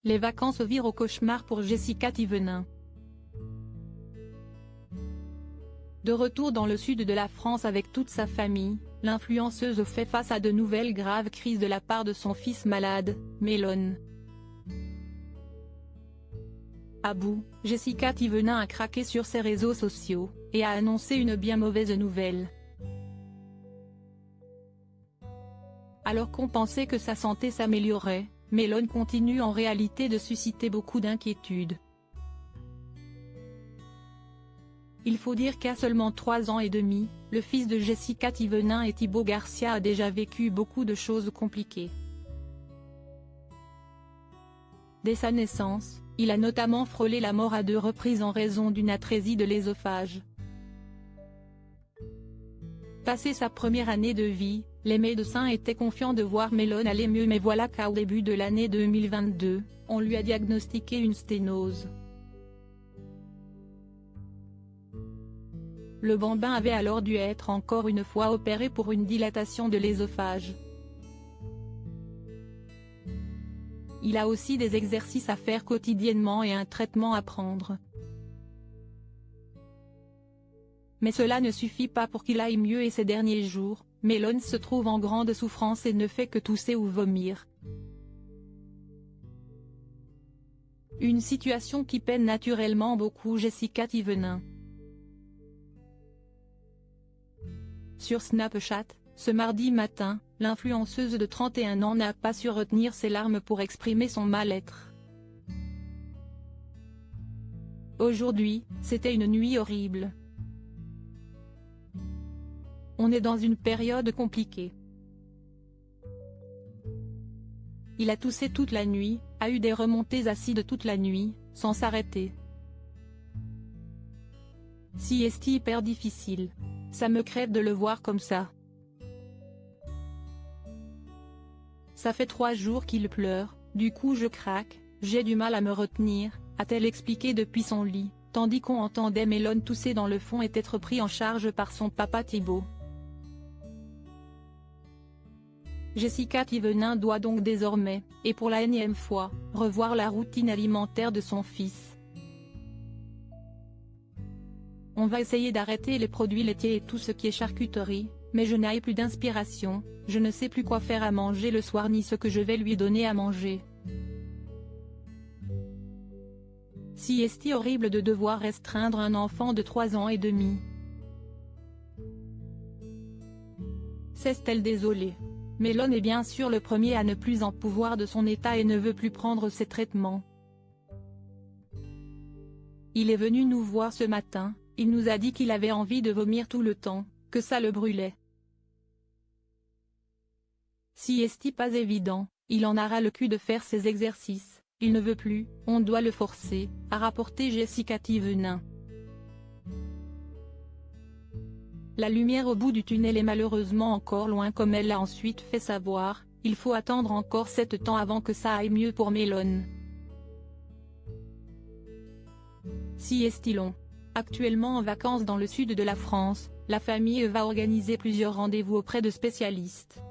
Les vacances virent au cauchemar pour Jessica Thévenin. De retour dans le sud de la France avec toute sa famille, l'influenceuse fait face à de nouvelles graves crises de la part de son fils malade, Melon. À bout, Jessica Thévenin a craqué sur ses réseaux sociaux, et a annoncé une bien mauvaise nouvelle. Alors qu'on pensait que sa santé s'améliorait, Melon continue en réalité de susciter beaucoup d'inquiétudes. Il faut dire qu'à seulement 3 ans et demi, le fils de Jessica Thévenin et Thibaut Garcia a déjà vécu beaucoup de choses compliquées. Dès sa naissance, il a notamment frôlé la mort à 2 reprises en raison d'une atrésie de l'œsophage. Passé sa première année de vie, les médecins étaient confiants de voir Melon aller mieux, mais voilà qu'au début de l'année 2022, on lui a diagnostiqué une sténose. Le bambin avait alors dû être encore une fois opéré pour une dilatation de l'œsophage. Il a aussi des exercices à faire quotidiennement et un traitement à prendre. Mais cela ne suffit pas pour qu'il aille mieux et ces derniers jours, Melon se trouve en grande souffrance et ne fait que tousser ou vomir. Une situation qui peine naturellement beaucoup Jessica Thévenin. Sur Snapchat, ce mardi matin, l'influenceuse de 31 ans n'a pas su retenir ses larmes pour exprimer son mal-être. Aujourd'hui, c'était une nuit horrible. On est dans une période compliquée. Il a toussé toute la nuit, a eu des remontées acides toute la nuit, sans s'arrêter. Si est hyper difficile. Ça me crève de le voir comme ça. Ça fait 3 jours qu'il pleure, du coup je craque, j'ai du mal à me retenir, a-t-elle expliqué depuis son lit, tandis qu'on entendait Melon tousser dans le fond et être pris en charge par son papa Thibaut. Jessica Thévenin doit donc désormais, et pour la énième fois, revoir la routine alimentaire de son fils. On va essayer d'arrêter les produits laitiers et tout ce qui est charcuterie, mais je n'ai plus d'inspiration, je ne sais plus quoi faire à manger le soir ni ce que je vais lui donner à manger. Si est horrible de devoir restreindre un enfant de 3 ans et demi. C'est-elle désolée. Melon est bien sûr le premier à ne plus en pouvoir de son état et ne veut plus prendre ses traitements. Il est venu nous voir ce matin. Il nous a dit qu'il avait envie de vomir tout le temps, que ça le brûlait. Si est pas évident, il en aura le cul de faire ses exercices, il ne veut plus, on doit le forcer, a rapporté Jessica Thévenin. La lumière au bout du tunnel est malheureusement encore loin comme elle l'a ensuite fait savoir, il faut attendre encore 7 temps avant que ça aille mieux pour Melon. Si est long. Actuellement en vacances dans le sud de la France, la famille va organiser plusieurs rendez-vous auprès de spécialistes.